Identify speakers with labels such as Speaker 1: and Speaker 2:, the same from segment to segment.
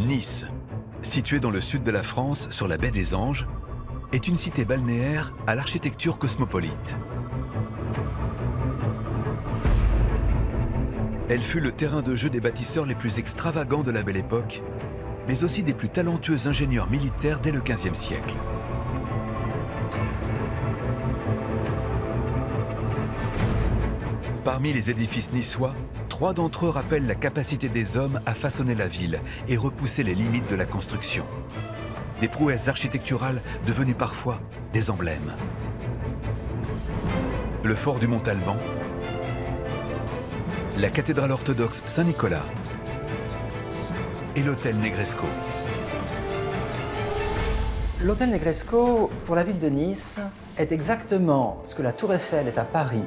Speaker 1: Nice, située dans le sud de la France, sur la baie des Anges, est une cité balnéaire à l'architecture cosmopolite. Elle fut le terrain de jeu des bâtisseurs les plus extravagants de la Belle Époque, mais aussi des plus talentueux ingénieurs militaires dès le XVe siècle. Parmi les édifices niçois, 3 d'entre eux rappellent la capacité des hommes à façonner la ville et repousser les limites de la construction. Des prouesses architecturales devenues parfois des emblèmes. Le fort du Mont-Alban, la cathédrale orthodoxe Saint-Nicolas et l'hôtel Negresco.
Speaker 2: L'hôtel Negresco, pour la ville de Nice, est exactement ce que la Tour Eiffel est à Paris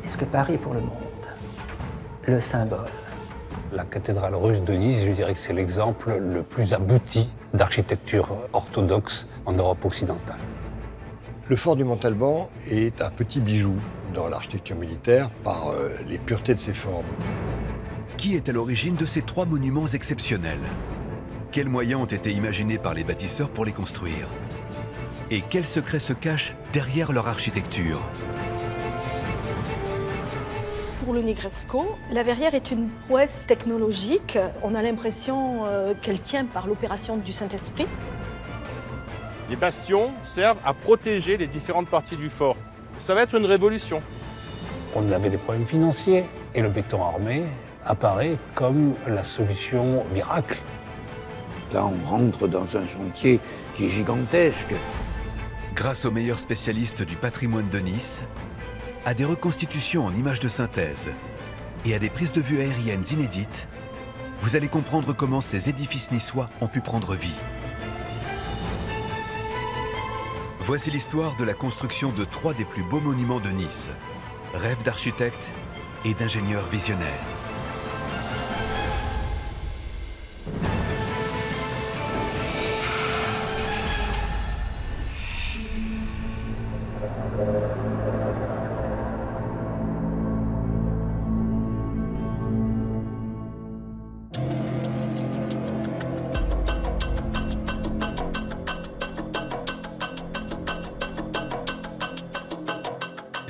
Speaker 2: et ce que Paris est pour le monde. Le symbole.
Speaker 3: La cathédrale russe de Nice, je dirais que c'est l'exemple le plus abouti d'architecture orthodoxe en Europe occidentale.
Speaker 4: Le fort du Mont-Alban est un petit bijou dans l'architecture militaire par les puretés de ses formes.
Speaker 1: Qui est à l'origine de ces 3 monuments exceptionnels? Quels moyens ont été imaginés par les bâtisseurs pour les construire? Et quels secrets se cachent derrière leur architecture?
Speaker 5: Pour le Negresco, la verrière est une prouesse technologique. On a l'impression qu'elle tient par l'opération du Saint-Esprit.
Speaker 6: Les bastions servent à protéger les différentes parties du fort. Ça va être une révolution.
Speaker 3: On avait des problèmes financiers et le béton armé apparaît comme la solution miracle.
Speaker 7: Là, on rentre dans un chantier qui est gigantesque.
Speaker 1: Grâce aux meilleurs spécialistes du patrimoine de Nice, à des reconstitutions en images de synthèse et à des prises de vue aériennes inédites, vous allez comprendre comment ces édifices niçois ont pu prendre vie. Voici l'histoire de la construction de 3 des plus beaux monuments de Nice, rêve d'architectes et d'ingénieurs visionnaires.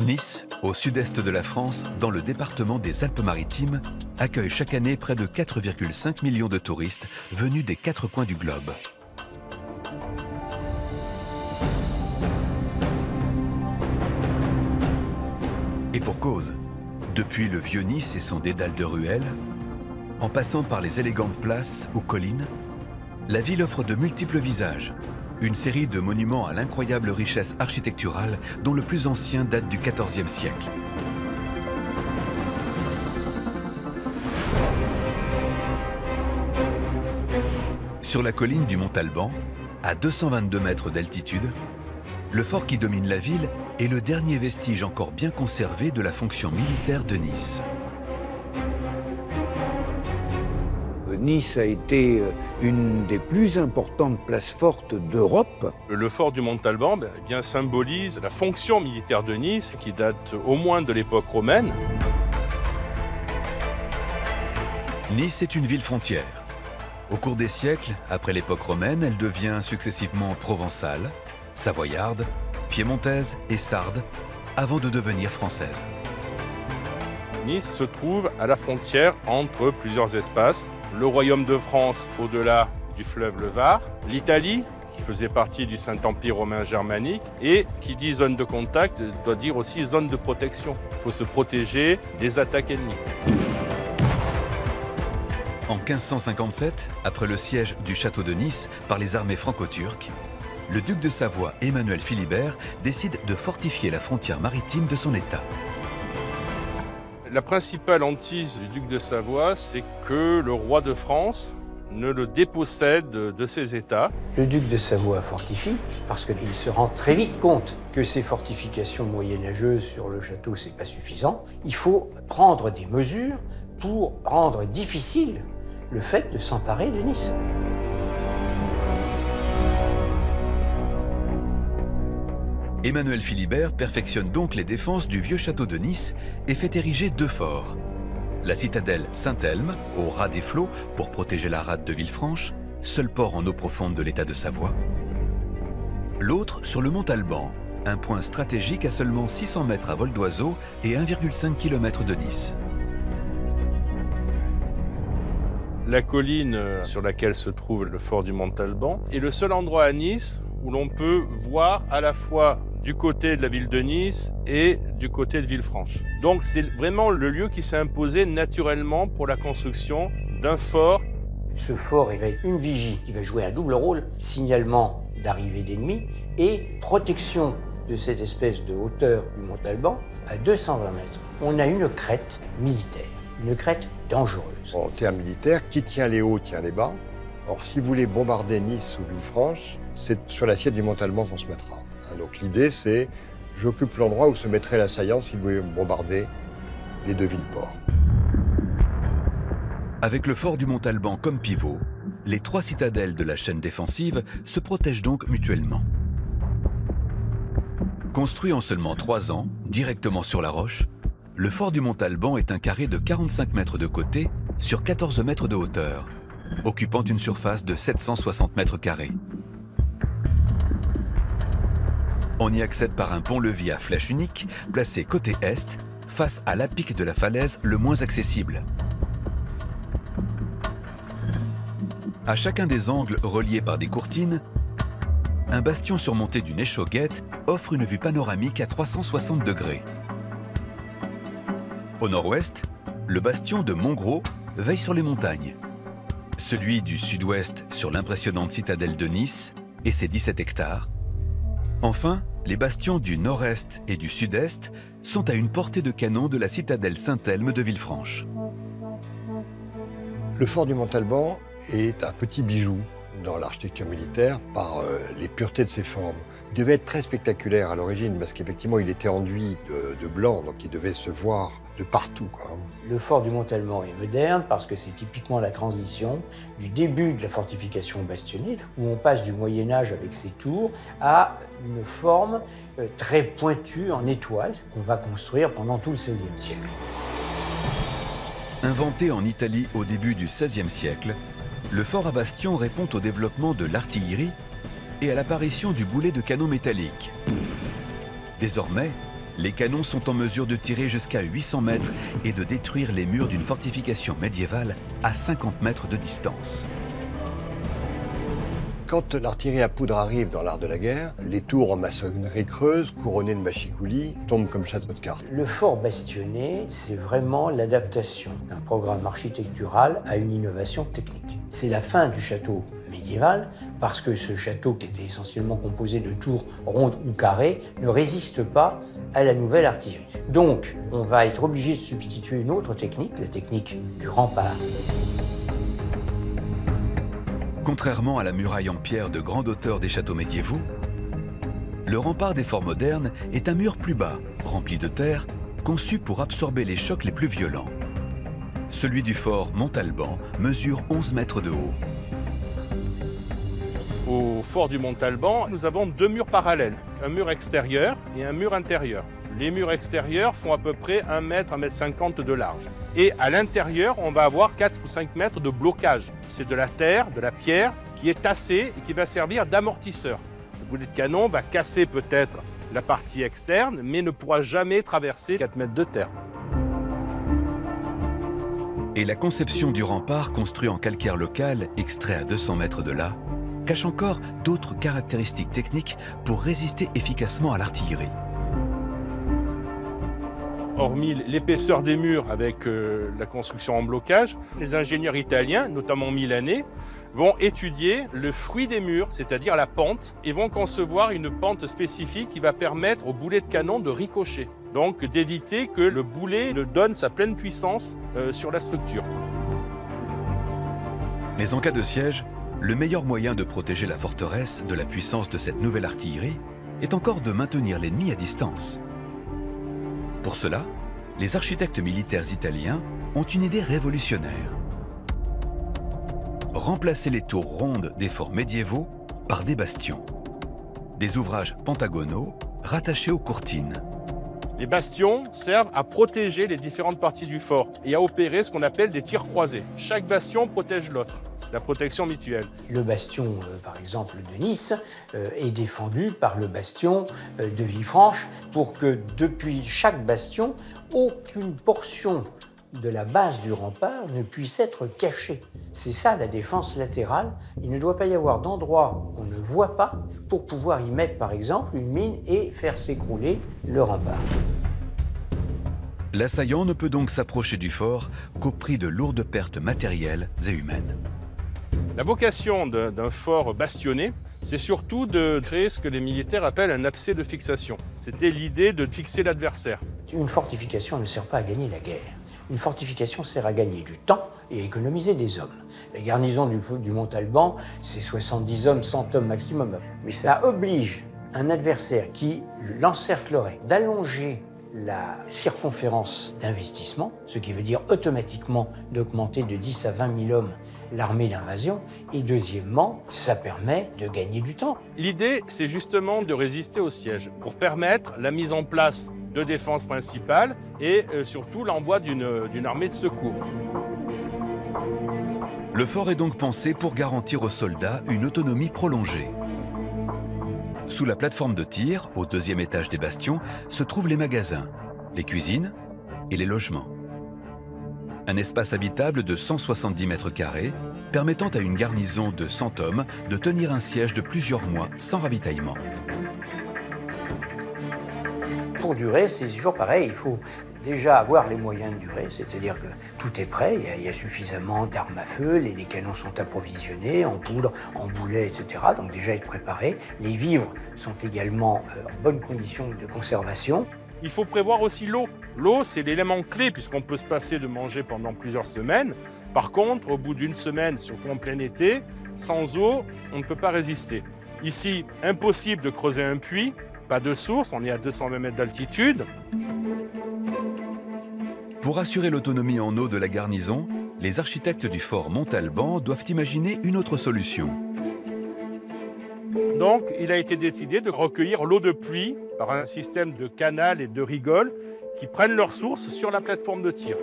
Speaker 1: Nice, au sud-est de la France, dans le département des Alpes-Maritimes, accueille chaque année près de 4,5 millions de touristes venus des 4 coins du globe. Et pour cause, depuis le vieux Nice et son dédale de ruelles, en passant par les élégantes places ou collines, la ville offre de multiples visages. Une série de monuments à l'incroyable richesse architecturale dont le plus ancien date du XIVe siècle. Sur la colline du Mont-Alban, à 222 mètres d'altitude, le fort qui domine la ville est le dernier vestige encore bien conservé de la fonction militaire de Nice.
Speaker 7: Nice a été une des plus importantes places fortes d'Europe.
Speaker 6: Le fort du Mont-Alban bien symbolise la fonction militaire de Nice qui date au moins de l'époque romaine.
Speaker 1: Nice est une ville frontière. Au cours des siècles, après l'époque romaine, elle devient successivement provençale, savoyarde, piémontaise et sarde, avant de devenir française.
Speaker 6: Nice se trouve à la frontière entre plusieurs espaces. Le royaume de France au-delà du fleuve le Var, l'Italie qui faisait partie du Saint-Empire romain germanique et qui dit zone de contact doit dire aussi zone de protection. Il faut se protéger des attaques ennemies.
Speaker 1: En 1557, après le siège du château de Nice par les armées franco-turques, le duc de Savoie, Emmanuel Philibert, décide de fortifier la frontière maritime de son État.
Speaker 6: La principale hantise du duc de Savoie, c'est que le roi de France ne le dépossède de ses États.
Speaker 2: Le duc de Savoie fortifie parce qu'il se rend très vite compte que ces fortifications moyenâgeuses sur le château, c'est pas suffisant. Il faut prendre des mesures pour rendre difficile le fait de s'emparer de Nice.
Speaker 1: Emmanuel Philibert perfectionne donc les défenses du vieux château de Nice et fait ériger 2 forts. la citadelle Saint-Elme, au ras des flots pour protéger la rade de Villefranche, seul port en eau profonde de l'état de Savoie. L'autre sur le mont Alban, un point stratégique à seulement 600 mètres à vol d'oiseau et 1,5 km de Nice.
Speaker 6: La colline sur laquelle se trouve le fort du Montalban est le seul endroit à Nice où l'on peut voir à la fois du côté de la ville de Nice et du côté de Villefranche. Donc c'est vraiment le lieu qui s'est imposé naturellement pour la construction d'un fort.
Speaker 2: Ce fort, il va être une vigie qui va jouer un double rôle, signalement d'arrivée d'ennemis et protection de cette espèce de hauteur du Montalban à 220 mètres. On a une crête militaire, une crête dangereuse.
Speaker 4: En termes militaires, qui tient les hauts tient les bas. Or, si vous voulez bombarder Nice ou Villefranche, c'est sur l'assiette du Montalban qu'on se mettra. Donc l'idée, c'est j'occupe l'endroit où se mettrait l'assaillant si vous voulez bombarder les deux villes-ports.
Speaker 1: Avec le fort du Montalban comme pivot, les trois citadelles de la chaîne défensive se protègent donc mutuellement. Construit en seulement 3 ans, directement sur la roche, le fort du Montalban est un carré de 45 mètres de côté sur 14 mètres de hauteur, occupant une surface de 760 mètres carrés. On y accède par un pont-levis à flèche unique, placé côté est, face à l'apic de la falaise le moins accessible. À chacun des angles reliés par des courtines, un bastion surmonté d'une échauguette offre une vue panoramique à 360 degrés. Au nord-ouest, le bastion de Montgros veille sur les montagnes. Celui du sud-ouest sur l'impressionnante citadelle de Nice et ses 17 hectares. Enfin, les bastions du nord-est et du sud-est sont à une portée de canon de la citadelle Saint-Elme de Villefranche.
Speaker 4: Le fort du Montalban est un petit bijou dans l'architecture militaire par les puretés de ses formes. Il devait être très spectaculaire à l'origine parce qu'effectivement il était enduit de blanc, donc il devait se voir de partout, quoi.
Speaker 2: Le fort du Montalban est moderne parce que c'est typiquement la transition du début de la fortification bastonnée, où on passe du Moyen-Âge avec ses tours à une forme très pointue en étoile qu'on va construire pendant tout le XVIe siècle.
Speaker 1: Inventé en Italie au début du XVIe siècle, le fort à bastion répond au développement de l'artillerie et à l'apparition du boulet de canon métallique. Désormais, les canons sont en mesure de tirer jusqu'à 800 mètres et de détruire les murs d'une fortification médiévale à 50 mètres de distance.
Speaker 4: Quand l'artillerie à poudre arrive dans l'art de la guerre, les tours en maçonnerie creuse, couronnées de machicoulis, tombent comme château de cartes.
Speaker 2: Le fort bastionné, c'est vraiment l'adaptation d'un programme architectural à une innovation technique. C'est la fin du château médiéval, parce que ce château, qui était essentiellement composé de tours rondes ou carrées, ne résiste pas à la nouvelle artillerie. Donc, on va être obligé de substituer une autre technique, la technique du rempart.
Speaker 1: Contrairement à la muraille en pierre de grande hauteur des châteaux médiévaux, le rempart des forts modernes est un mur plus bas, rempli de terre, conçu pour absorber les chocs les plus violents. Celui du fort Montalban mesure 11 mètres de haut.
Speaker 6: Au fort du Montalban, nous avons 2 murs parallèles, un mur extérieur et un mur intérieur. Les murs extérieurs font à peu près 1 mètre, 1,50 m de large. Et à l'intérieur, on va avoir 4 ou 5 mètres de blocage. C'est de la terre, de la pierre qui est tassée et qui va servir d'amortisseur. Le boulet de canon va casser peut-être la partie externe, mais ne pourra jamais traverser 4 mètres de terre.
Speaker 1: Et la conception du rempart construit en calcaire local, extrait à 200 mètres de là, cache encore d'autres caractéristiques techniques pour résister efficacement à l'artillerie.
Speaker 6: Hormis l'épaisseur des murs avec la construction en blocage, les ingénieurs italiens, notamment milanais, vont étudier le fruit des murs, c'est-à-dire la pente, et vont concevoir une pente spécifique qui va permettre au boulet de canon de ricocher. Donc d'éviter que le boulet ne donne sa pleine puissance sur la structure.
Speaker 1: Mais en cas de siège, le meilleur moyen de protéger la forteresse de la puissance de cette nouvelle artillerie est encore de maintenir l'ennemi à distance. Pour cela, les architectes militaires italiens ont une idée révolutionnaire. Remplacer les tours rondes des forts médiévaux par des bastions. Des ouvrages pentagonaux rattachés aux courtines.
Speaker 6: Les bastions servent à protéger les différentes parties du fort et à opérer ce qu'on appelle des tirs croisés. Chaque bastion protège l'autre. C'est la protection mutuelle.
Speaker 2: Le bastion, par exemple, de Nice, est défendu par le bastion de Villefranche pour que, depuis chaque bastion, aucune portion de la base du rempart ne puisse être cachée. C'est ça la défense latérale. Il ne doit pas y avoir d'endroit qu'on ne voit pas pour pouvoir y mettre, par exemple, une mine et faire s'écrouler le rempart.
Speaker 1: L'assaillant ne peut donc s'approcher du fort qu'au prix de lourdes pertes matérielles et humaines.
Speaker 6: La vocation d'un fort bastionné, c'est surtout de créer ce que les militaires appellent un abcès de fixation. C'était l'idée de fixer l'adversaire.
Speaker 2: Une fortification ne sert pas à gagner la guerre. Une fortification sert à gagner du temps et à économiser des hommes. La garnison du Montalban, c'est 70 hommes, 100 hommes maximum. Mais ça oblige un adversaire qui l'encerclerait d'allonger la circonférence d'investissement, ce qui veut dire automatiquement d'augmenter de 10 à 20 000 hommes l'armée d'invasion. Et deuxièmement, ça permet de gagner du temps.
Speaker 6: L'idée, c'est justement de résister au siège pour permettre la mise en place de défense principale et surtout l'envoi d'une armée de secours.
Speaker 1: Le fort est donc pensé pour garantir aux soldats une autonomie prolongée. Sous la plateforme de tir, au deuxième étage des bastions, se trouvent les magasins, les cuisines et les logements. Un espace habitable de 170 mètres carrés, permettant à une garnison de 100 hommes de tenir un siège de plusieurs mois sans ravitaillement.
Speaker 2: Pour durer, c'est toujours pareil, il faut déjà avoir les moyens de durer, c'est-à-dire que tout est prêt, il y a suffisamment d'armes à feu, les canons sont approvisionnés en poudre, en boulets, etc. Donc déjà être préparé. Les vivres sont également en bonne condition de conservation.
Speaker 6: Il faut prévoir aussi l'eau. L'eau, c'est l'élément clé puisqu'on peut se passer de manger pendant plusieurs semaines. Par contre, au bout d'une semaine, surtout en plein été, sans eau, on ne peut pas résister. Ici, impossible de creuser un puits. Pas de source, on est à 220 mètres d'altitude.
Speaker 1: Pour assurer l'autonomie en eau de la garnison, les architectes du fort Montalban doivent imaginer une autre solution.
Speaker 6: Donc, il a été décidé de recueillir l'eau de pluie par un système de canal et de rigoles qui prennent leur source sur la plateforme de tir.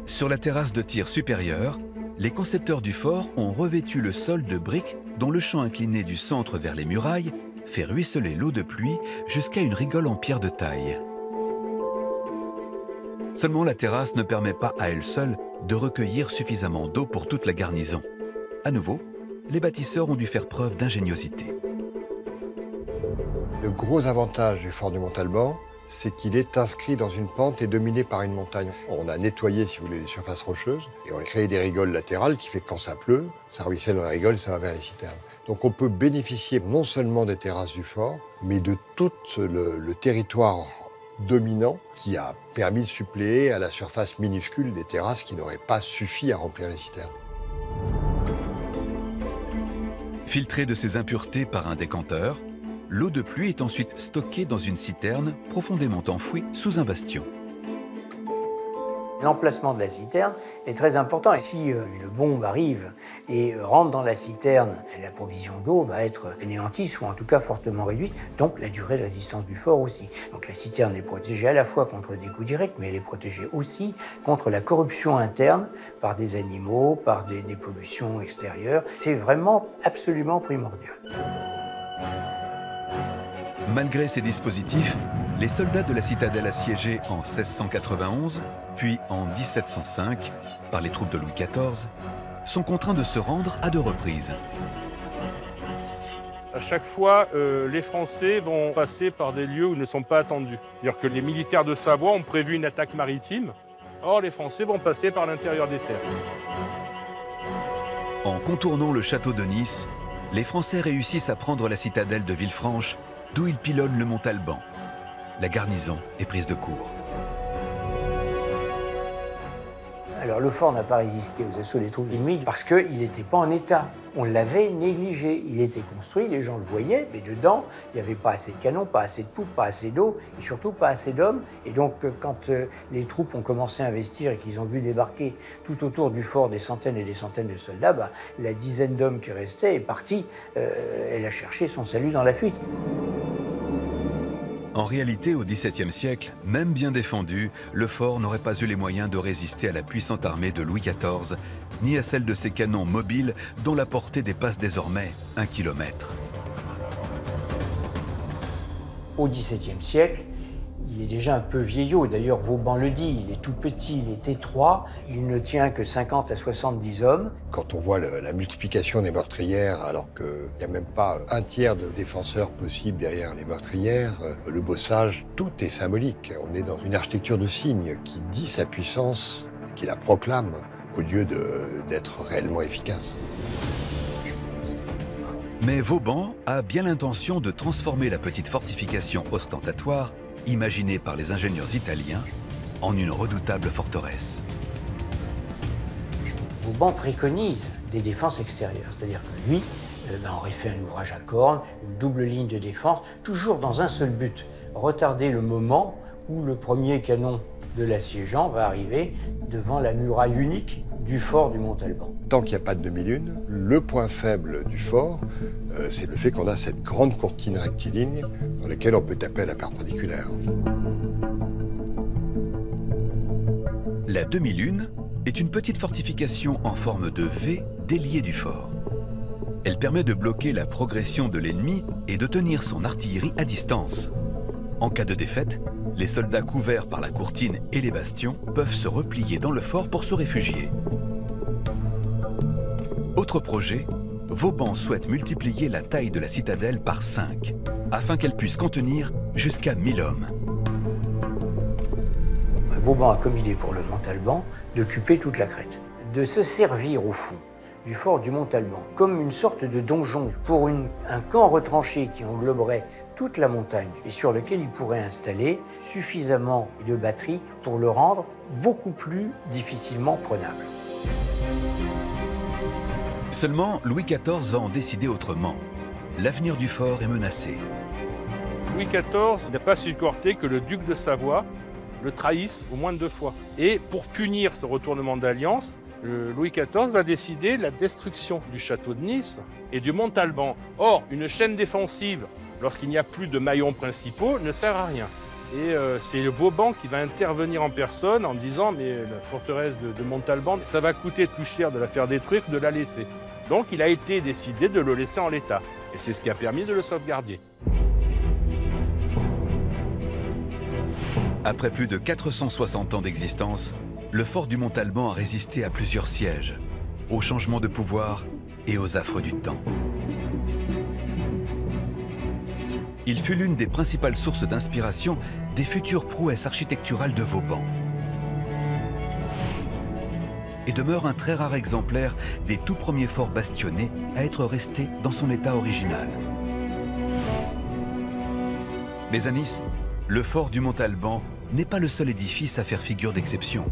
Speaker 1: Sur la terrasse de tir supérieure, les concepteurs du fort ont revêtu le sol de briques dont le champ incliné du centre vers les murailles fait ruisseler l'eau de pluie jusqu'à une rigole en pierre de taille. Seulement la terrasse ne permet pas à elle seule de recueillir suffisamment d'eau pour toute la garnison. À nouveau, les bâtisseurs ont dû faire preuve d'ingéniosité.
Speaker 4: Le gros avantage du fort du Montalban, c'est qu'il est inscrit dans une pente et dominé par une montagne. On a nettoyé, si vous voulez, les surfaces rocheuses et on a créé des rigoles latérales qui fait que quand ça pleut, ça ruisselle dans la rigole et ça va vers les citernes. Donc on peut bénéficier non seulement des terrasses du fort, mais de tout le territoire dominant qui a permis de suppléer à la surface minuscule des terrasses qui n'auraient pas suffi à remplir les citernes.
Speaker 1: Filtrée de ces impuretés par un décanteur, l'eau de pluie est ensuite stockée dans une citerne profondément enfouie sous un bastion.
Speaker 2: L'emplacement de la citerne est très important. Et si une bombe arrive et rentre dans la citerne, la provision d'eau va être anéantie, ou en tout cas fortement réduite, donc la durée de résistance du fort aussi. Donc la citerne est protégée à la fois contre des coups directs, mais elle est protégée aussi contre la corruption interne par des animaux, par des pollutions extérieures. C'est vraiment absolument primordial.
Speaker 1: Malgré ces dispositifs, les soldats de la citadelle assiégée en 1691, puis en 1705, par les troupes de Louis XIV, sont contraints de se rendre à 2 reprises.
Speaker 6: À chaque fois, les Français vont passer par des lieux où ils ne sont pas attendus. C'est-à-dire que les militaires de Savoie ont prévu une attaque maritime. Or, les Français vont passer par l'intérieur des terres.
Speaker 1: En contournant le château de Nice, les Français réussissent à prendre la citadelle de Villefranche, d'où ils pilonnent le Montalban. La garnison est prise de court.
Speaker 2: Alors le fort n'a pas résisté aux assauts des troupes ennemies parce qu'il n'était pas en état. On l'avait négligé. Il était construit, les gens le voyaient, mais dedans, il n'y avait pas assez de canons, pas assez de poudre, pas assez d'eau et surtout pas assez d'hommes. Et donc quand les troupes ont commencé à investir et qu'ils ont vu débarquer tout autour du fort des centaines et des centaines de soldats, la dizaine d'hommes qui restait est partie. Elle a cherché son salut dans la fuite.
Speaker 1: En réalité, au XVIIe siècle, même bien défendu, le fort n'aurait pas eu les moyens de résister à la puissante armée de Louis XIV, ni à celle de ses canons mobiles dont la portée dépasse désormais 1 kilomètre.
Speaker 2: Au XVIIe siècle, il est déjà un peu vieillot. D'ailleurs, Vauban le dit, il est tout petit, il est étroit, il ne tient que 50 à 70 hommes.
Speaker 4: Quand on voit la multiplication des meurtrières, alors qu'il n'y a même pas un tiers de défenseurs possibles derrière les meurtrières, le bossage, tout est symbolique. On est dans une architecture de signes qui dit sa puissance, qui la proclame, au lieu d'être réellement efficace.
Speaker 1: Mais Vauban a bien l'intention de transformer la petite fortification ostentatoire, imaginée par les ingénieurs italiens, en une redoutable forteresse.
Speaker 2: Vauban préconise des défenses extérieures, c'est-à-dire que lui aurait fait un ouvrage à cornes, une double ligne de défense, toujours dans un seul but, retarder le moment où le premier canon de l'assiégeant va arriver devant la muraille unique du fort du Montalban.
Speaker 4: Tant qu'il n'y a pas de demi-lune, le point faible du fort, c'est le fait qu'on a cette grande courtine rectiligne dans laquelle on peut taper à la perpendiculaire.
Speaker 1: La demi-lune est une petite fortification en forme de V déliée du fort. Elle permet de bloquer la progression de l'ennemi et de tenir son artillerie à distance. En cas de défaite, les soldats couverts par la courtine et les bastions peuvent se replier dans le fort pour se réfugier. Autre projet, Vauban souhaite multiplier la taille de la citadelle par 5, afin qu'elle puisse contenir jusqu'à 1000 hommes.
Speaker 2: Vauban a comme idée pour le Montalban d'occuper toute la crête, de se servir au fond du fort du Montalban comme une sorte de donjon pour un camp retranché qui engloberait toute la montagne et sur lequel il pourrait installer suffisamment de batteries pour le rendre beaucoup plus difficilement prenable.
Speaker 1: Seulement, Louis XIV va en décider autrement. L'avenir du fort est menacé.
Speaker 6: Louis XIV n'a pas supporté que le duc de Savoie le trahisse au moins 2 fois. Et pour punir ce retournement d'alliance, Louis XIV va décider la destruction du château de Nice et du Montalban. Or, une chaîne défensive, lorsqu'il n'y a plus de maillons principaux, ne sert à rien. Et c'est Vauban qui va intervenir en personne en disant « mais la forteresse de Montalban, ça va coûter plus cher de la faire détruire que de la laisser ». Donc il a été décidé de le laisser en l'état. Et c'est ce qui a permis de le sauvegarder.
Speaker 1: Après plus de 460 ans d'existence, le fort du Montalban a résisté à plusieurs sièges, aux changements de pouvoir et aux affres du temps. Il fut l'une des principales sources d'inspiration des futures prouesses architecturales de Vauban. Et demeure un très rare exemplaire des tout premiers forts bastionnés à être resté dans son état original. Mais à Nice, le fort du Montalban n'est pas le seul édifice à faire figure d'exception.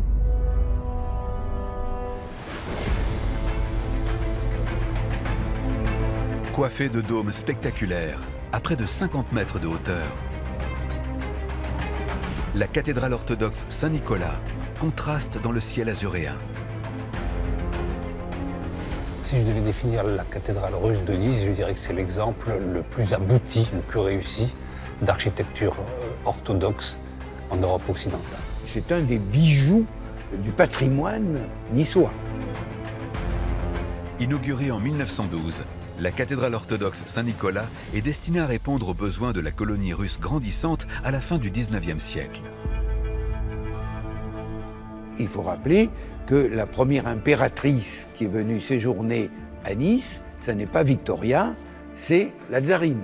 Speaker 1: Coiffé de dômes spectaculaires, à près de 50 mètres de hauteur, la cathédrale orthodoxe Saint-Nicolas contraste dans le ciel azuréen.
Speaker 3: Si je devais définir la cathédrale russe de Nice, je dirais que c'est l'exemple le plus abouti, le plus réussi d'architecture orthodoxe en Europe occidentale.
Speaker 7: C'est un des bijoux du patrimoine niçois.
Speaker 1: Inaugurée en 1912, la cathédrale orthodoxe Saint-Nicolas est destinée à répondre aux besoins de la colonie russe grandissante à la fin du XIXe siècle.
Speaker 7: Il faut rappeler que la première impératrice qui est venue séjourner à Nice, ce n'est pas Victoria, c'est la tsarine.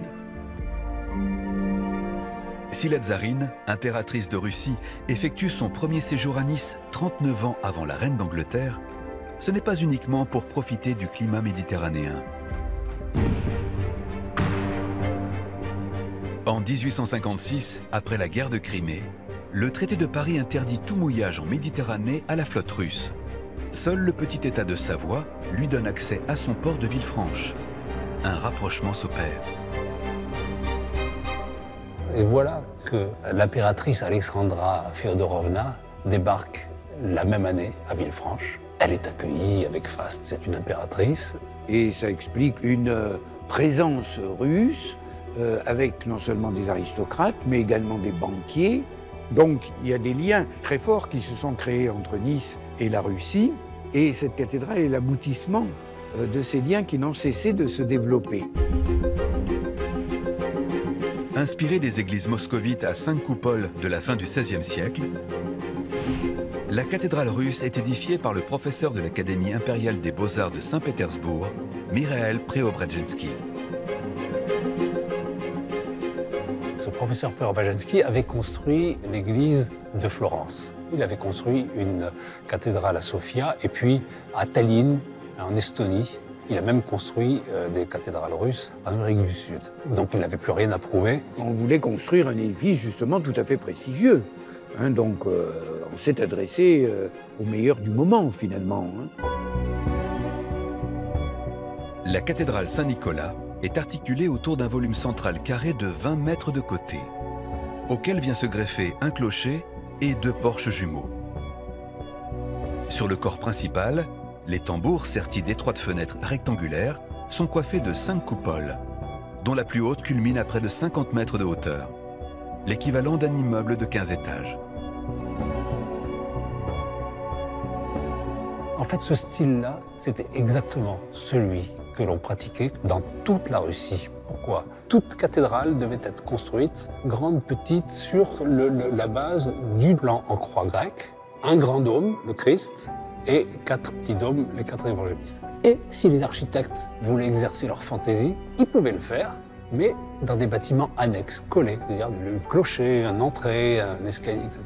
Speaker 1: Si la tsarine, impératrice de Russie, effectue son premier séjour à Nice 39 ans avant la reine d'Angleterre, ce n'est pas uniquement pour profiter du climat méditerranéen. En 1856, après la guerre de Crimée, le traité de Paris interdit tout mouillage en Méditerranée à la flotte russe. Seul le petit État de Savoie lui donne accès à son port de Villefranche. Un rapprochement s'opère.
Speaker 3: Et voilà que l'impératrice Alexandra Féodorovna débarque la même année à Villefranche. Elle est accueillie avec faste, c'est une impératrice.
Speaker 7: Et ça explique une présence russe avec non seulement des aristocrates, mais également des banquiers. Donc il y a des liens très forts qui se sont créés entre Nice et la Russie, et cette cathédrale est l'aboutissement de ces liens qui n'ont cessé de se développer.
Speaker 1: Inspirée des églises moscovites à 5 coupoles de la fin du XVIe siècle, la cathédrale russe est édifiée par le professeur de l'Académie impériale des beaux-arts de Saint-Pétersbourg, Mikhaïl Preobrazhensky.
Speaker 3: Ce professeur Preobrazhensky avait construit l'église de Florence. Il avait construit une cathédrale à Sofia et puis à Tallinn, en Estonie. Il a même construit des cathédrales russes en Amérique du Sud. Donc il n'avait plus rien à prouver.
Speaker 7: On voulait construire un édifice justement tout à fait prestigieux. Donc on s'est adressé au meilleur du moment finalement.
Speaker 1: La cathédrale Saint-Nicolas est articulée autour d'un volume central carré de 20 mètres de côté, auquel vient se greffer un clocher et 2 porches jumeaux. Sur le corps principal, les tambours sertis d'étroites fenêtres rectangulaires sont coiffés de 5 coupoles, dont la plus haute culmine à près de 50 mètres de hauteur, l'équivalent d'un immeuble de 15 étages.
Speaker 3: En fait, ce style-là, c'était exactement celui que l'on pratiquait dans toute la Russie. Pourquoi? Toute cathédrale devait être construite, grande, petite, sur la base du plan en croix grecque, un grand dôme, le Christ, et 4 petits dômes, les 4 évangélistes. Et si les architectes voulaient exercer leur fantaisie, ils pouvaient le faire, mais dans des bâtiments annexes, collés, c'est-à-dire le clocher, une entrée, un escalier, etc.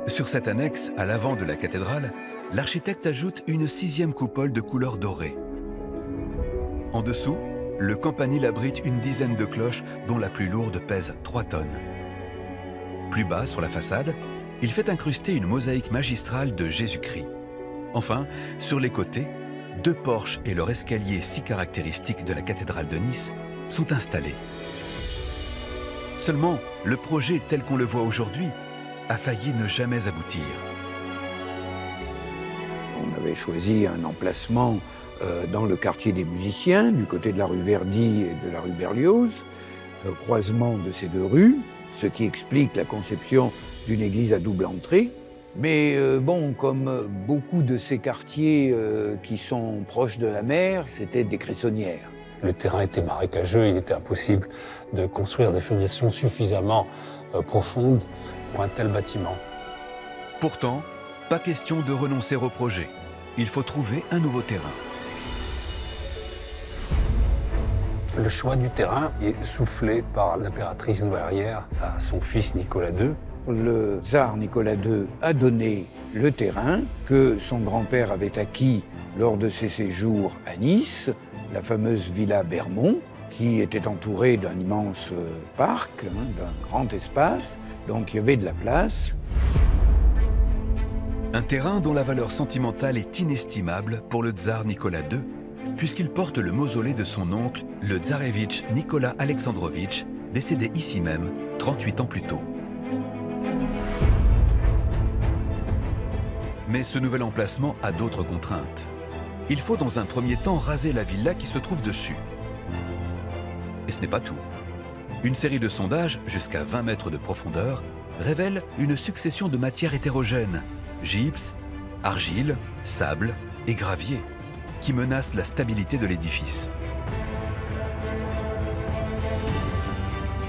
Speaker 1: Sur cette annexe, à l'avant de la cathédrale, l'architecte ajoute une 6e coupole de couleur dorée. En dessous, le campanile abrite une dizaine de cloches dont la plus lourde pèse 3 tonnes. Plus bas, sur la façade, il fait incruster une mosaïque magistrale de Jésus-Christ. Enfin, sur les côtés, 2 porches et leur escalier si caractéristique de la cathédrale de Nice sont installés. Seulement, le projet tel qu'on le voit aujourd'hui a failli ne jamais aboutir.
Speaker 7: On avait choisi un emplacement dans le quartier des musiciens, du côté de la rue Verdi et de la rue Berlioz, au croisement de ces 2 rues, ce qui explique la conception d'une église à double entrée. Mais bon, comme beaucoup de ces quartiers qui sont proches de la mer, c'était des cressonnières.
Speaker 3: Le terrain était marécageux, il était impossible de construire des fondations suffisamment profondes pour un tel bâtiment.
Speaker 1: Pourtant, pas question de renoncer au projet. Il faut trouver un nouveau terrain.
Speaker 3: Le choix du terrain est soufflé par l'impératrice douairière à son fils Nicolas II.
Speaker 7: Le tsar Nicolas II a donné le terrain que son grand-père avait acquis lors de ses séjours à Nice, la fameuse villa Bermond, qui était entourée d'un immense parc, d'un grand espace, donc il y avait de la place.
Speaker 1: Un terrain dont la valeur sentimentale est inestimable pour le tsar Nicolas II, puisqu'il porte le mausolée de son oncle, le tsarévitch Nicolas Alexandrovitch, décédé ici même 38 ans plus tôt. Mais ce nouvel emplacement a d'autres contraintes. Il faut dans un premier temps raser la villa qui se trouve dessus. Et ce n'est pas tout. Une série de sondages, jusqu'à 20 mètres de profondeur, révèle une succession de matières hétérogènes, gypse, argile, sable et gravier, qui menacent la stabilité de l'édifice.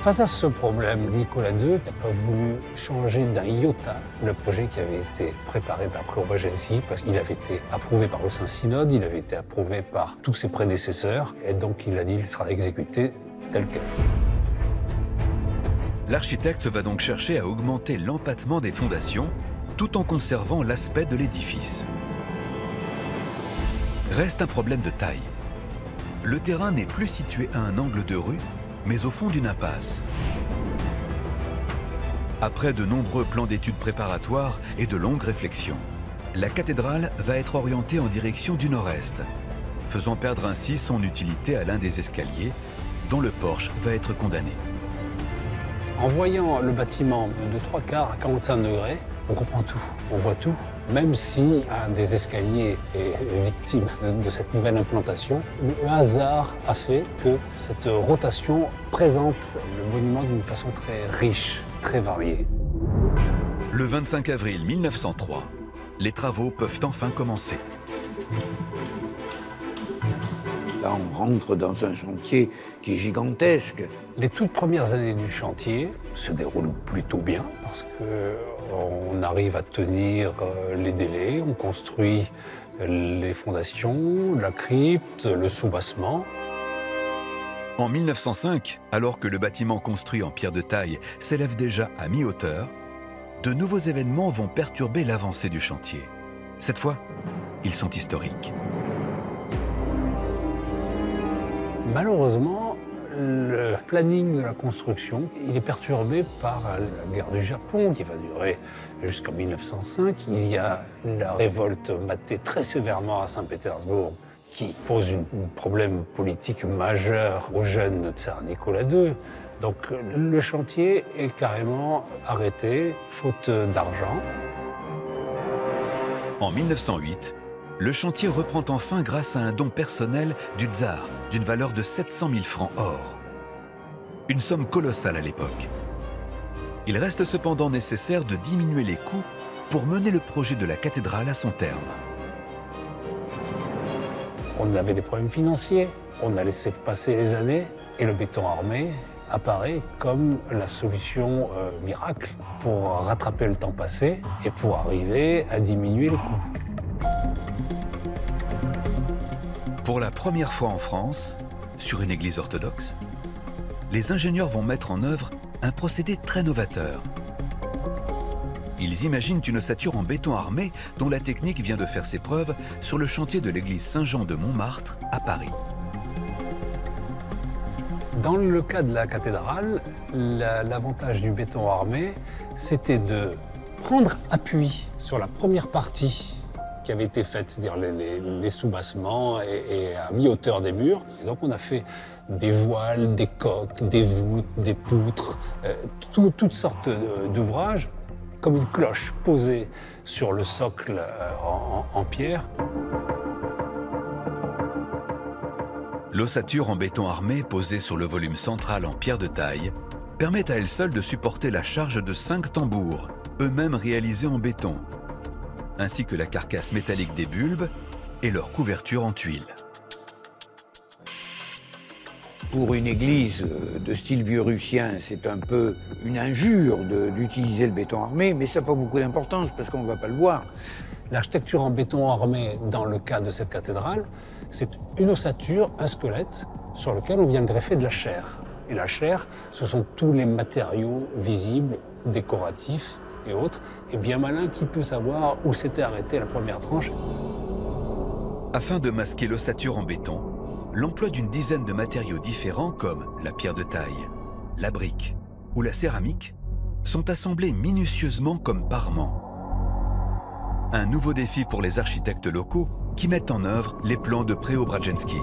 Speaker 3: Face à ce problème, Nicolas II n'a pas voulu changer d'un iota le projet qui avait été préparé par Preobrazhensky, parce qu'il avait été approuvé par le Saint-Synode, il avait été approuvé par tous ses prédécesseurs, et donc il a dit qu'il sera exécuté tel quel.
Speaker 1: L'architecte va donc chercher à augmenter l'empattement des fondations, tout en conservant l'aspect de l'édifice. Reste un problème de taille. Le terrain n'est plus situé à un angle de rue, mais au fond d'une impasse. Après de nombreux plans d'études préparatoires et de longues réflexions, la cathédrale va être orientée en direction du nord-est, faisant perdre ainsi son utilité à l'un des escaliers, dont le porche va être condamné.
Speaker 3: En voyant le bâtiment de 3 quarts à 45 degrés, on comprend tout, on voit tout. Même si un des escaliers est victime de cette nouvelle implantation, le hasard a fait que cette rotation présente le monument d'une façon très riche, très variée.
Speaker 1: Le 25 avril 1903, les travaux peuvent enfin commencer.
Speaker 7: Là, on rentre dans un chantier qui est gigantesque.
Speaker 3: Les toutes premières années du chantier se déroulent plutôt bien parce qu'on arrive à tenir les délais, on construit les fondations, la crypte, le soubassement.
Speaker 1: En 1905, alors que le bâtiment construit en pierre de taille s'élève déjà à mi-hauteur, de nouveaux événements vont perturber l'avancée du chantier. Cette fois, ils sont historiques.
Speaker 3: Malheureusement, le planning de la construction, il est perturbé par la guerre du Japon qui va durer jusqu'en 1905. Il y a la révolte matée très sévèrement à Saint-Pétersbourg qui pose un problème politique majeur au jeune tsar Nicolas II. Donc le chantier est carrément arrêté, faute d'argent.
Speaker 1: En 1908, le chantier reprend enfin grâce à un don personnel du tsar d'une valeur de 700 000 francs or. Une somme colossale à l'époque. Il reste cependant nécessaire de diminuer les coûts pour mener le projet de la cathédrale à son terme.
Speaker 3: On avait des problèmes financiers, on a laissé passer les années et le béton armé apparaît comme la solution miracle pour rattraper le temps passé et pour arriver à diminuer le coût.
Speaker 1: Pour la première fois en France, sur une église orthodoxe, les ingénieurs vont mettre en œuvre un procédé très novateur. Ils imaginent une ossature en béton armé dont la technique vient de faire ses preuves sur le chantier de l'église Saint-Jean de Montmartre à Paris.
Speaker 3: Dans le cas de la cathédrale, l'avantage du béton armé, c'était de prendre appui sur la première partie qui avait été faite, c'est-à-dire les soubassements et à mi-hauteur des murs. Et donc on a fait des voiles, des coques, des voûtes, des poutres, toutes sortes d'ouvrages, comme une cloche posée sur le socle en pierre.
Speaker 1: L'ossature en béton armé posée sur le volume central en pierre de taille permet à elle seule de supporter la charge de 5 tambours, eux-mêmes réalisés en béton, ainsi que la carcasse métallique des bulbes et leur couverture en tuiles.
Speaker 7: Pour une église de style vieux-russien, c'est un peu une injure d'utiliser le béton armé, mais ça n'a pas beaucoup d'importance parce qu'on ne va pas le voir.
Speaker 3: L'architecture en béton armé, dans le cas de cette cathédrale, c'est une ossature, un squelette, sur lequel on vient greffer de la chair. Et la chair, ce sont tous les matériaux visibles, décoratifs et autres. Et bien malin, qui peut savoir où s'était arrêtée la première tranche?
Speaker 1: Afin de masquer l'ossature en béton, l'emploi d'une dizaine de matériaux différents comme la pierre de taille, la brique ou la céramique sont assemblés minutieusement comme parements. Un nouveau défi pour les architectes locaux qui mettent en œuvre les plans de Preobrazhensky.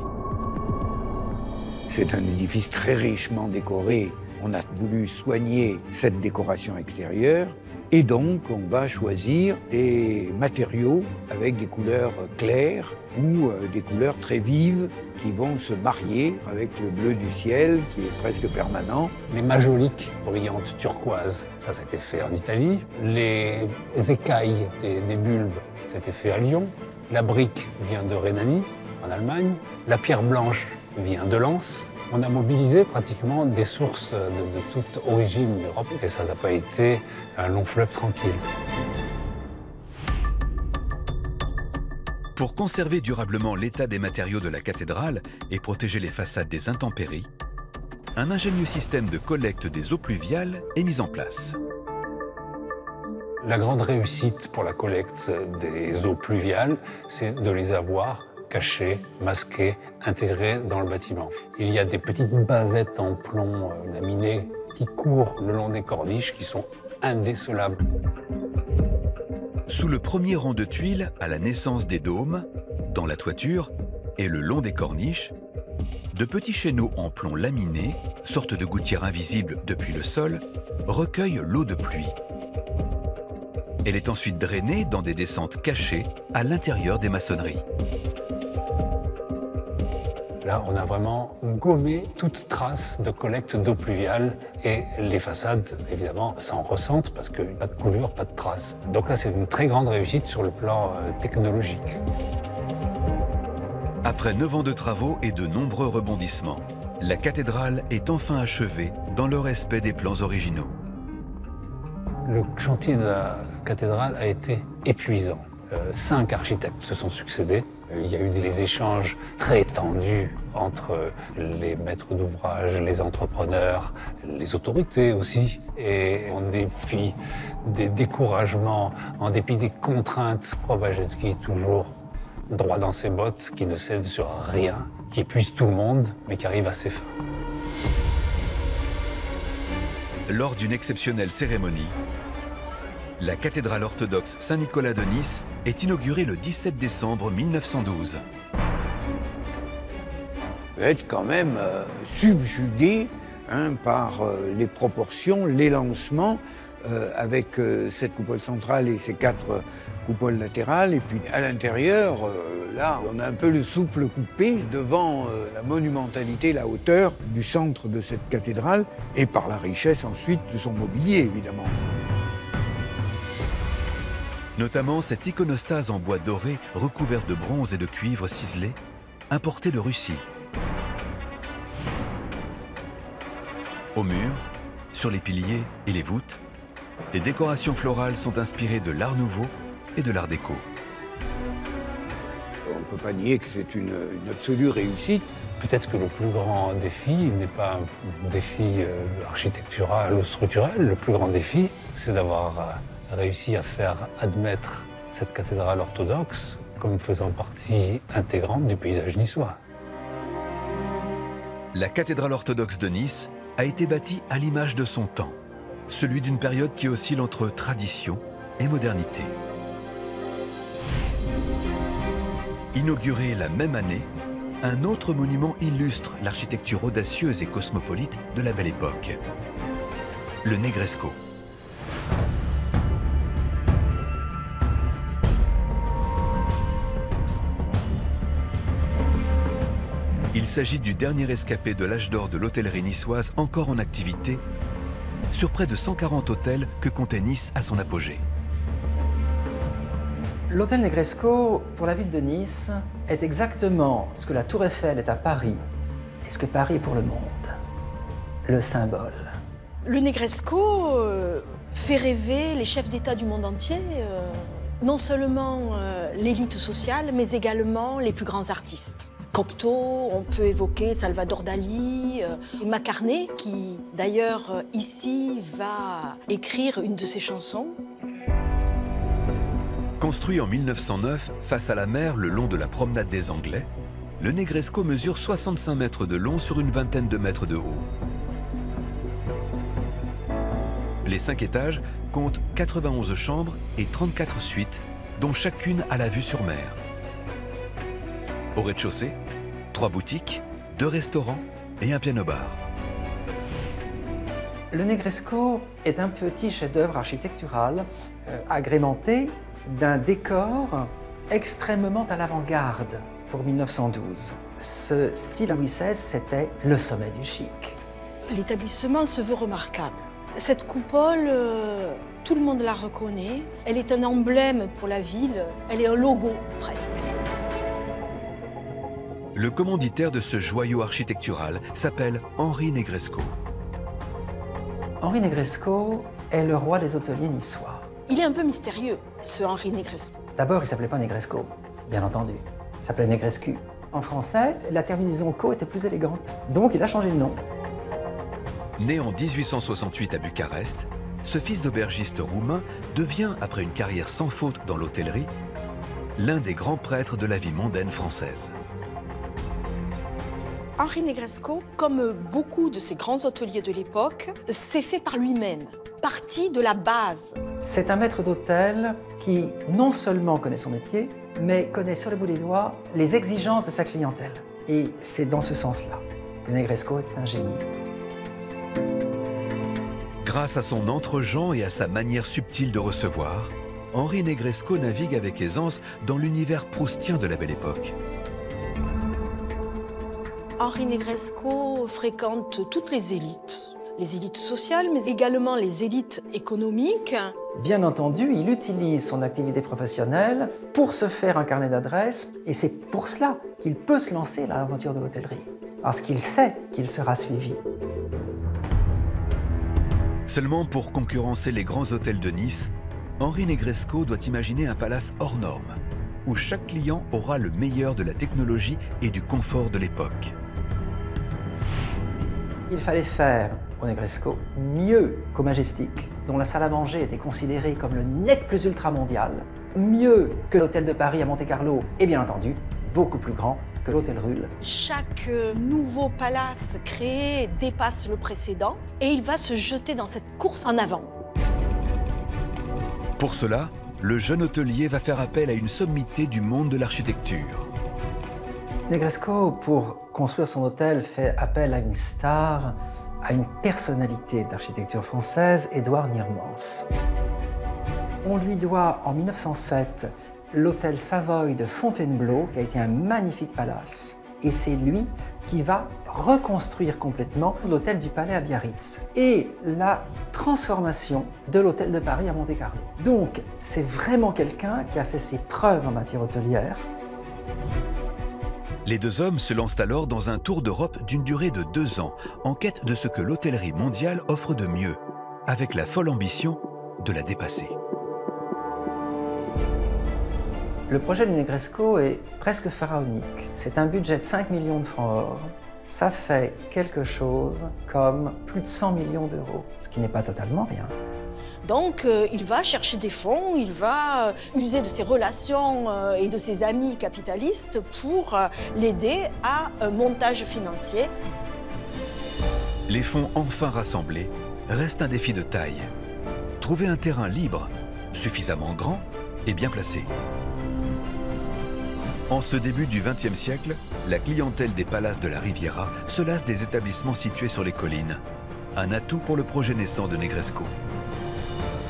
Speaker 7: C'est un édifice très richement décoré. On a voulu soigner cette décoration extérieure et donc on va choisir des matériaux avec des couleurs claires ou des couleurs très vives qui vont se marier avec le bleu du ciel qui est presque permanent.
Speaker 3: Les majoliques brillantes turquoises, ça s'était fait en Italie. Les écailles des bulbes, c'était fait à Lyon. La brique vient de Rhénanie, en Allemagne. La pierre blanche vient de Lens. On a mobilisé pratiquement des sources de toute origine d'Europe et ça n'a pas été un long fleuve tranquille.
Speaker 1: Pour conserver durablement l'état des matériaux de la cathédrale et protéger les façades des intempéries, un ingénieux système de collecte des eaux pluviales est mis en place.
Speaker 3: La grande réussite pour la collecte des eaux pluviales, c'est de les avoir cachées, masquées, intégrées dans le bâtiment. Il y a des petites bavettes en plomb laminées qui courent le long des corniches qui sont indécelables.
Speaker 1: Sous le premier rang de tuiles, à la naissance des dômes, dans la toiture et le long des corniches, de petits chéneaux en plomb laminé, sorte de gouttières invisibles depuis le sol, recueillent l'eau de pluie. Elle est ensuite drainée dans des descentes cachées à l'intérieur des maçonneries.
Speaker 3: Là, on a vraiment gommé toute trace de collecte d'eau pluviale et les façades, évidemment, s'en ressentent parce que pas de coulure, pas de traces. Donc là, c'est une très grande réussite sur le plan technologique.
Speaker 1: Après 9 ans de travaux et de nombreux rebondissements, la cathédrale est enfin achevée dans le respect des plans originaux.
Speaker 3: Le chantier de la cathédrale a été épuisant. 5 architectes se sont succédés. Il y a eu des échanges très tendus entre les maîtres d'ouvrage, les entrepreneurs, les autorités aussi. Et en dépit des découragements, en dépit des contraintes, Krobaczewski est toujours droit dans ses bottes, qui ne cède sur rien, qui épuise tout le monde, mais qui arrive à ses fins.
Speaker 1: Lors d'une exceptionnelle cérémonie, la cathédrale orthodoxe Saint-Nicolas de Nice est inaugurée le 17 décembre 1912.
Speaker 7: Vous êtes quand même subjugué par les proportions, l'élancement, avec cette coupole centrale et ces 4 coupoles latérales. Et puis à l'intérieur, là, on a un peu le souffle coupé devant la monumentalité, la hauteur du centre de cette cathédrale et par la richesse ensuite de son mobilier, évidemment.
Speaker 1: Notamment cette iconostase en bois doré recouvert de bronze et de cuivre ciselé, importé de Russie. Au mur, sur les piliers et les voûtes, les décorations florales sont inspirées de l'Art Nouveau et de l'Art déco.
Speaker 7: On ne peut pas nier que c'est une absolue réussite.
Speaker 3: Peut-être que le plus grand défi n'est pas un défi architectural ou structurel. Le plus grand défi, c'est d'avoir réussi à faire admettre cette cathédrale orthodoxe comme faisant partie intégrante du paysage niçois.
Speaker 1: La cathédrale orthodoxe de Nice a été bâtie à l'image de son temps, celui d'une période qui oscille entre tradition et modernité. Inauguré la même année, un autre monument illustre l'architecture audacieuse et cosmopolite de la Belle Époque, le Negresco. Il s'agit du dernier escapé de l'âge d'or de l'hôtellerie niçoise encore en activité, sur près de 140 hôtels que comptait Nice à son apogée.
Speaker 8: L'hôtel Negresco, pour la ville de Nice, est exactement ce que la Tour Eiffel est à Paris et ce que Paris est pour le monde. Le symbole.
Speaker 5: Le Negresco fait rêver les chefs d'État du monde entier, non seulement l'élite sociale, mais également les plus grands artistes. Cocteau, on peut évoquer Salvador Dali, Macartney, qui d'ailleurs ici va écrire une de ses chansons.
Speaker 1: Construit en 1909 face à la mer le long de la promenade des Anglais, le Negresco mesure 65 mètres de long sur une vingtaine de mètres de haut. Les 5 étages comptent 91 chambres et 34 suites, dont chacune a la vue sur mer. Au rez-de-chaussée, 3 boutiques, 2 restaurants et un piano-bar.
Speaker 8: Le Negresco est un petit chef-d'œuvre architectural agrémenté d'un décor extrêmement à l'avant-garde pour 1912. Ce style Louis XVI, c'était le sommet du chic.
Speaker 5: L'établissement se veut remarquable. Cette coupole, tout le monde la reconnaît. Elle est un emblème pour la ville. Elle est un logo, presque.
Speaker 1: Le commanditaire de ce joyau architectural s'appelle Henri Negresco.
Speaker 8: Henri Negresco est le roi des hôteliers niçois.
Speaker 5: Il est un peu mystérieux, ce Henri Negresco.
Speaker 8: D'abord, il ne s'appelait pas Negresco, bien entendu. Il s'appelait Negrescu. En français, la terminaison co était plus élégante. Donc, il a changé de nom.
Speaker 1: Né en 1868 à Bucarest, ce fils d'aubergiste roumain devient, après une carrière sans faute dans l'hôtellerie, l'un des grands prêtres de la vie mondaine française.
Speaker 5: Henri Negresco, comme beaucoup de ces grands hôteliers de l'époque, s'est fait par lui-même, parti de la base.
Speaker 8: C'est un maître d'hôtel qui non seulement connaît son métier, mais connaît sur le bout des doigts les exigences de sa clientèle. Et c'est dans ce sens-là que Negresco est un génie.
Speaker 1: Grâce à son entre-gens et à sa manière subtile de recevoir, Henri Negresco navigue avec aisance dans l'univers proustien de la Belle Époque.
Speaker 5: Henri Negresco fréquente toutes les élites sociales, mais également les élites économiques.
Speaker 8: Bien entendu, il utilise son activité professionnelle pour se faire un carnet d'adresses, et c'est pour cela qu'il peut se lancer dans l'aventure de l'hôtellerie, parce qu'il sait qu'il sera suivi.
Speaker 1: Seulement pour concurrencer les grands hôtels de Nice, Henri Negresco doit imaginer un palace hors norme, où chaque client aura le meilleur de la technologie et du confort de l'époque.
Speaker 8: Il fallait faire au Negresco mieux qu'au Majestic, dont la salle à manger était considérée comme le nec plus ultra mondial, mieux que l'hôtel de Paris à Monte-Carlo, et bien entendu, beaucoup plus grand que l'hôtel Ruhl.
Speaker 5: Chaque nouveau palace créé dépasse le précédent et il va se jeter dans cette course en avant.
Speaker 1: Pour cela, le jeune hôtelier va faire appel à une sommité du monde de l'architecture.
Speaker 8: Negresco, pour construire son hôtel, fait appel à une star, à une personnalité d'architecture française, Édouard Niermans. On lui doit, en 1907, l'hôtel Savoy de Fontainebleau, qui a été un magnifique palace. Et c'est lui qui va reconstruire complètement l'hôtel du Palais à Biarritz et la transformation de l'hôtel de Paris à Monte-Carlo. Donc, c'est vraiment quelqu'un qui a fait ses preuves en matière hôtelière.
Speaker 1: Les deux hommes se lancent alors dans un tour d'Europe d'une durée de 2 ans, en quête de ce que l'hôtellerie mondiale offre de mieux, avec la folle ambition de la dépasser.
Speaker 8: Le projet du Negresco est presque pharaonique. C'est un budget de 5 millions de francs or. Ça fait quelque chose comme plus de 100 millions d'euros, ce qui n'est pas totalement rien.
Speaker 5: Donc il va chercher des fonds, il va user de ses relations et de ses amis capitalistes pour l'aider à un montage financier.
Speaker 1: Les fonds enfin rassemblés reste un défi de taille. Trouver un terrain libre, suffisamment grand et bien placé. En ce début du XXe siècle, la clientèle des palaces de la Riviera se lasse des établissements situés sur les collines. Un atout pour le projet naissant de Negresco.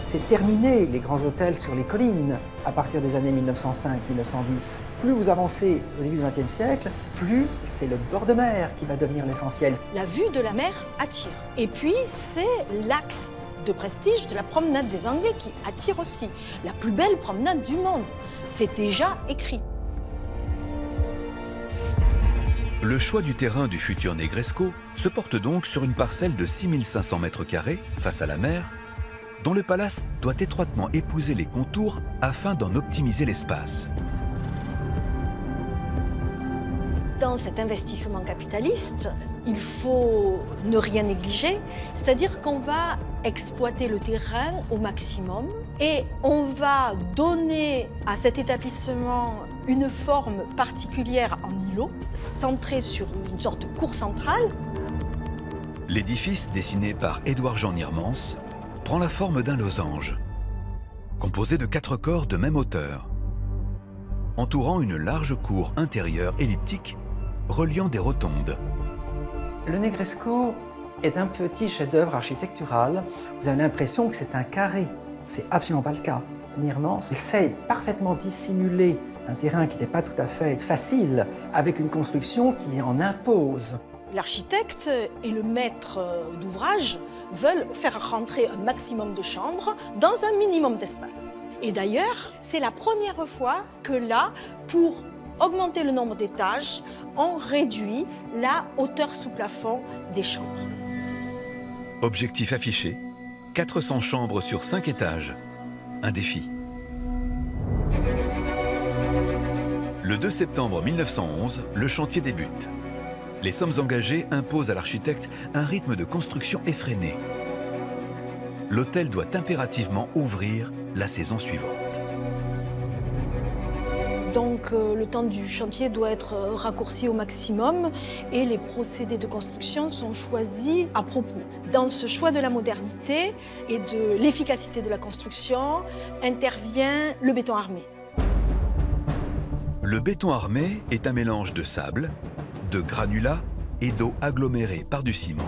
Speaker 8: C'est terminé, les grands hôtels sur les collines, à partir des années 1905-1910. Plus vous avancez au début du XXe siècle, plus c'est le bord de mer qui va devenir l'essentiel.
Speaker 5: La vue de la mer attire. Et puis, c'est l'axe de prestige de la promenade des Anglais qui attire aussi. La plus belle promenade du monde. C'est déjà écrit.
Speaker 1: Le choix du terrain du futur Negresco se porte donc sur une parcelle de 6500 m² face à la mer, dont le palace doit étroitement épouser les contours afin d'en optimiser l'espace.
Speaker 5: Dans cet investissement capitaliste, il faut ne rien négliger, c'est-à-dire qu'on va exploiter le terrain au maximum et on va donner à cet établissement une forme particulière en îlot, centrée sur une sorte de cour centrale.
Speaker 1: L'édifice, dessiné par Édouard-Jean Niermans, prend la forme d'un losange, composé de 4 corps de même hauteur, entourant une large cour intérieure elliptique reliant des rotondes.
Speaker 8: Le Negresco est un petit chef-d'œuvre architectural. Vous avez l'impression que c'est un carré. C'est absolument pas le cas. Niermans essaie parfaitement dissimuler un terrain qui n'est pas tout à fait facile avec une construction qui en impose.
Speaker 5: L'architecte et le maître d'ouvrage veulent faire rentrer un maximum de chambres dans un minimum d'espace. Et d'ailleurs, c'est la première fois que là, pour augmenter le nombre d'étages, on réduit la hauteur sous plafond des chambres.
Speaker 1: Objectif affiché, 400 chambres sur 5 étages. Un défi. Le 2 septembre 1911, le chantier débute. Les sommes engagées imposent à l'architecte un rythme de construction effréné. L'hôtel doit impérativement ouvrir la saison suivante.
Speaker 5: Donc le temps du chantier doit être raccourci au maximum et les procédés de construction sont choisis à propos. Dans ce choix de la modernité et de l'efficacité de la construction intervient le béton armé.
Speaker 1: Le béton armé est un mélange de sable, de granulats et d'eau agglomérée par du ciment,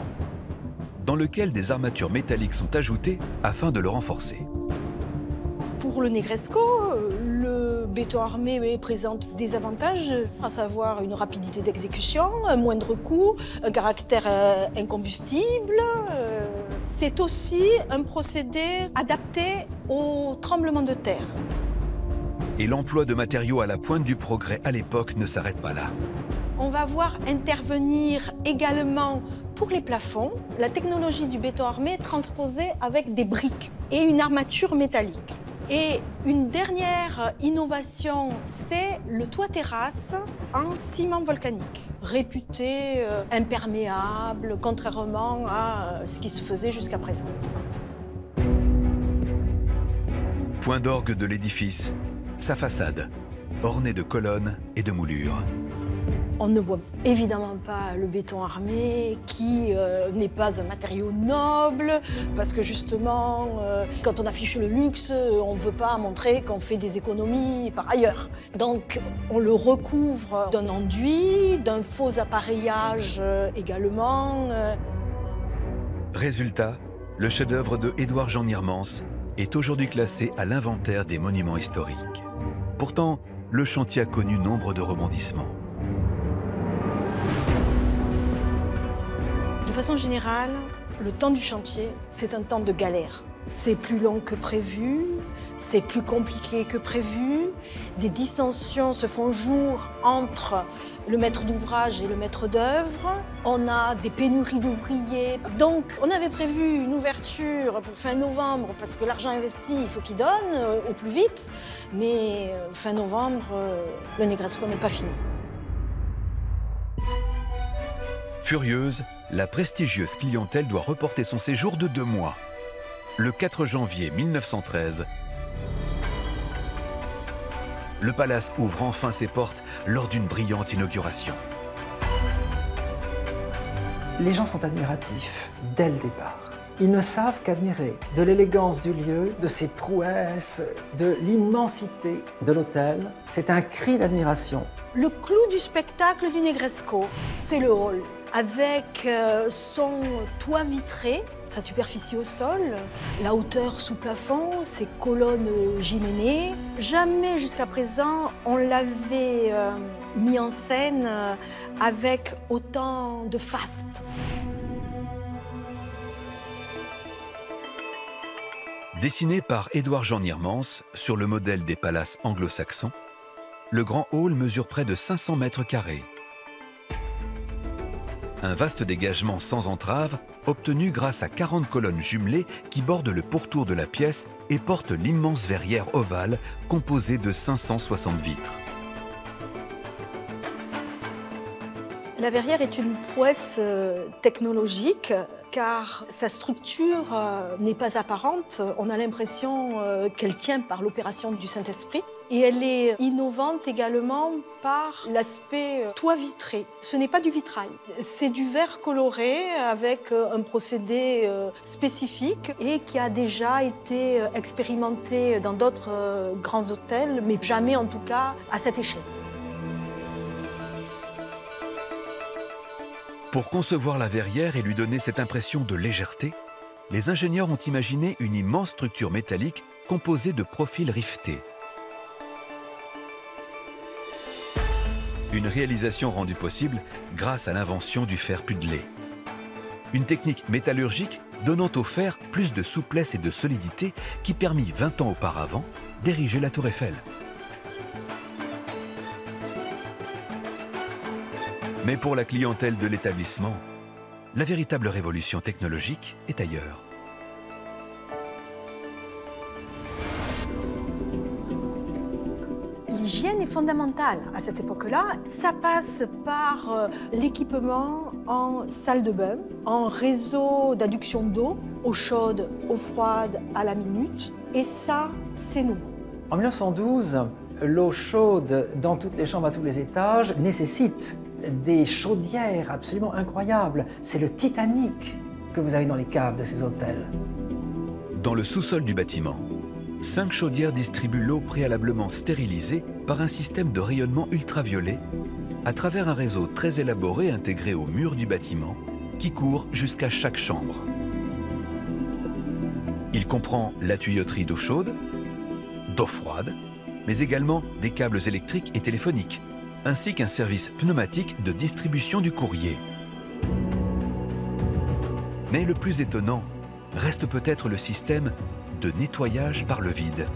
Speaker 1: dans lequel des armatures métalliques sont ajoutées afin de le renforcer.
Speaker 5: Pour le Negresco, le béton armé présente des avantages, à savoir une rapidité d'exécution, un moindre coût, un caractère incombustible. C'est aussi un procédé adapté aux tremblements de terre.
Speaker 1: Et l'emploi de matériaux à la pointe du progrès à l'époque ne s'arrête pas là.
Speaker 5: On va voir intervenir également pour les plafonds la technologie du béton armé transposée avec des briques et une armature métallique. Et une dernière innovation, c'est le toit terrasse en ciment volcanique, réputé imperméable, contrairement à ce qui se faisait jusqu'à présent.
Speaker 1: Point d'orgue de l'édifice, sa façade, ornée de colonnes et de moulures.
Speaker 5: On ne voit évidemment pas le béton armé, qui n'est pas un matériau noble, parce que justement, quand on affiche le luxe, on ne veut pas montrer qu'on fait des économies par ailleurs. Donc, on le recouvre d'un enduit, d'un faux appareillage également.
Speaker 1: Résultat, le chef-d'œuvre de Édouard Jean Niermans est aujourd'hui classé à l'inventaire des monuments historiques. Pourtant, le chantier a connu nombre de rebondissements.
Speaker 5: De façon générale, le temps du chantier, c'est un temps de galère. C'est plus long que prévu, c'est plus compliqué que prévu. Des dissensions se font jour entre le maître d'ouvrage et le maître d'œuvre. On a des pénuries d'ouvriers. Donc, on avait prévu une ouverture pour fin novembre parce que l'argent investi, il faut qu'il donne au plus vite. Mais fin novembre, le Negresco n'est pas fini.
Speaker 1: Furieuse, la prestigieuse clientèle doit reporter son séjour de 2 mois. Le 4 janvier 1913, le palace ouvre enfin ses portes lors d'une brillante inauguration.
Speaker 8: Les gens sont admiratifs dès le départ. Ils ne savent qu'admirer de l'élégance du lieu, de ses prouesses, de l'immensité de l'hôtel. C'est un cri d'admiration.
Speaker 5: Le clou du spectacle du Negresco, c'est le hall. Avec son toit vitré, sa superficie au sol, la hauteur sous plafond, ses colonnes gyménées. Jamais jusqu'à présent on l'avait mis en scène avec autant de faste.
Speaker 1: Dessiné par Édouard Jean Niermans sur le modèle des palaces anglo-saxons, le grand hall mesure près de 500 mètres carrés. Un vaste dégagement sans entrave, obtenu grâce à 40 colonnes jumelées qui bordent le pourtour de la pièce et portent l'immense verrière ovale composée de 560 vitres.
Speaker 5: La verrière est une prouesse technologique car sa structure n'est pas apparente. On a l'impression qu'elle tient par l'opération du Saint-Esprit. Et elle est innovante également par l'aspect toit vitré. Ce n'est pas du vitrail, c'est du verre coloré avec un procédé spécifique et qui a déjà été expérimenté dans d'autres grands hôtels, mais jamais en tout cas à cette échelle.
Speaker 1: Pour concevoir la verrière et lui donner cette impression de légèreté, les ingénieurs ont imaginé une immense structure métallique composée de profils rivetés. Une réalisation rendue possible grâce à l'invention du fer pudelé. Une technique métallurgique donnant au fer plus de souplesse et de solidité qui permit 20 ans auparavant d'ériger la Tour Eiffel. Mais pour la clientèle de l'établissement, la véritable révolution technologique est ailleurs.
Speaker 5: L'hygiène est fondamentale à cette époque-là. Ça passe par l'équipement en salle de bain, en réseau d'adduction d'eau, eau chaude, eau froide à la minute. Et ça, c'est nouveau.
Speaker 8: En 1912, l'eau chaude dans toutes les chambres à tous les étages nécessite des chaudières absolument incroyables. C'est le Titanic que vous avez dans les caves de ces hôtels.
Speaker 1: Dans le sous-sol du bâtiment, 5 chaudières distribuent l'eau préalablement stérilisée par un système de rayonnement ultraviolet à travers un réseau très élaboré intégré au mur du bâtiment qui court jusqu'à chaque chambre. Il comprend la tuyauterie d'eau chaude, d'eau froide, mais également des câbles électriques et téléphoniques, ainsi qu'un service pneumatique de distribution du courrier. Mais le plus étonnant reste peut-être le système de nettoyage par le vide.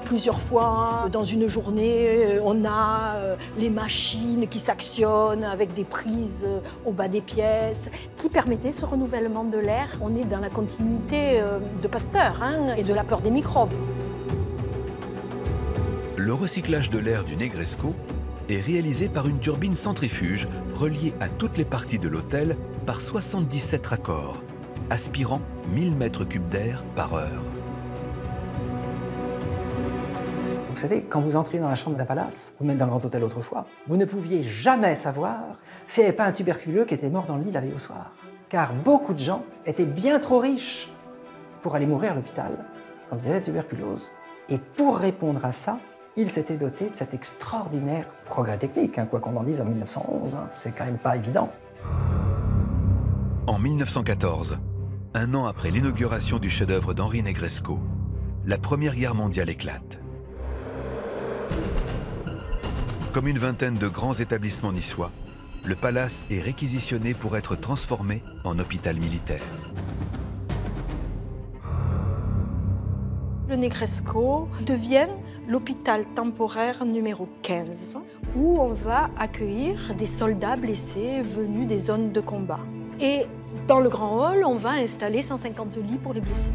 Speaker 5: Plusieurs fois dans une journée, on a les machines qui s'actionnent avec des prises au bas des pièces qui permettaient ce renouvellement de l'air. On est dans la continuité de Pasteur et de la peur des microbes.
Speaker 1: Le recyclage de l'air du Negresco est réalisé par une turbine centrifuge reliée à toutes les parties de l'hôtel par 77 raccords, aspirant 1000 m3 d'air par heure.
Speaker 8: Vous savez, quand vous entrez dans la chambre d'un palace, ou même d'un grand hôtel autrefois, vous ne pouviez jamais savoir s'il n'y avait pas un tuberculeux qui était mort dans le lit la veille au soir. Car beaucoup de gens étaient bien trop riches pour aller mourir à l'hôpital quand ils avaient la tuberculose. Et pour répondre à ça, ils s'étaient dotés de cet extraordinaire progrès technique, quoi qu'on en dise en 1911, c'est quand même pas évident.
Speaker 1: En 1914, un an après l'inauguration du chef-d'œuvre d'Henri Negresco, la Première Guerre mondiale éclate. Comme une vingtaine de grands établissements niçois, le palace est réquisitionné pour être transformé en hôpital militaire.
Speaker 5: Le Negresco devient l'hôpital temporaire numéro 15, où on va accueillir des soldats blessés venus des zones de combat. Et dans le grand hall, on va installer 150 lits pour les blessés.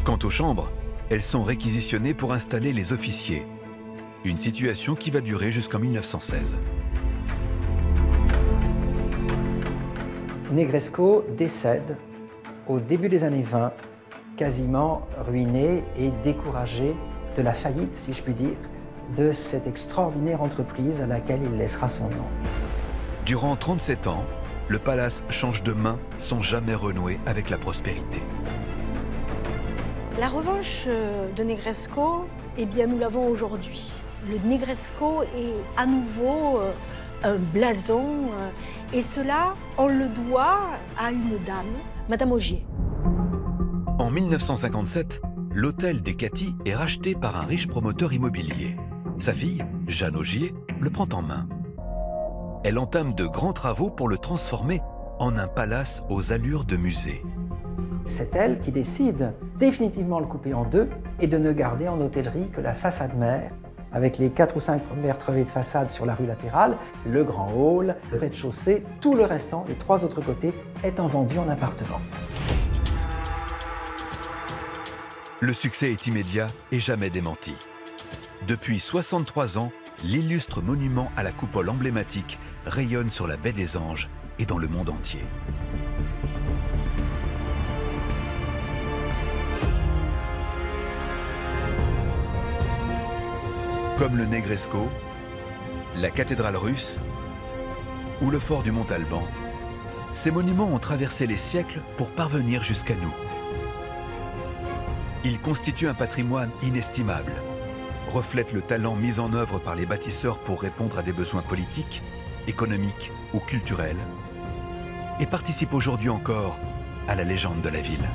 Speaker 1: Quant aux chambres, elles sont réquisitionnées pour installer les officiers. Une situation qui va durer jusqu'en 1916.
Speaker 8: Negresco décède au début des années 20, quasiment ruiné et découragé de la faillite, si je puis dire, de cette extraordinaire entreprise à laquelle il laissera son nom.
Speaker 1: Durant 37 ans, le palace change de main sans jamais renouer avec la prospérité.
Speaker 5: La revanche de Negresco, eh bien, nous l'avons aujourd'hui. Le Negresco est à nouveau un blason, et cela, on le doit à une dame, Madame Augier.
Speaker 1: En 1957, l'hôtel des Caty est racheté par un riche promoteur immobilier. Sa fille, Jeanne Augier, le prend en main. Elle entame de grands travaux pour le transformer en un palace aux allures de musée.
Speaker 8: C'est elle qui décide définitivement de le couper en deux et de ne garder en hôtellerie que la façade mère, avec les 4 ou 5 premières travées de façade sur la rue latérale, le grand hall, le rez-de-chaussée, tout le restant, les 3 autres côtés, étant vendu en appartements.
Speaker 1: Le succès est immédiat et jamais démenti. Depuis 63 ans, l'illustre monument à la coupole emblématique rayonne sur la baie des Anges et dans le monde entier. Comme le Negresco, la cathédrale russe ou le fort du Mont-Alban, ces monuments ont traversé les siècles pour parvenir jusqu'à nous. Ils constituent un patrimoine inestimable, reflètent le talent mis en œuvre par les bâtisseurs pour répondre à des besoins politiques, économiques ou culturels, et participent aujourd'hui encore à la légende de la ville.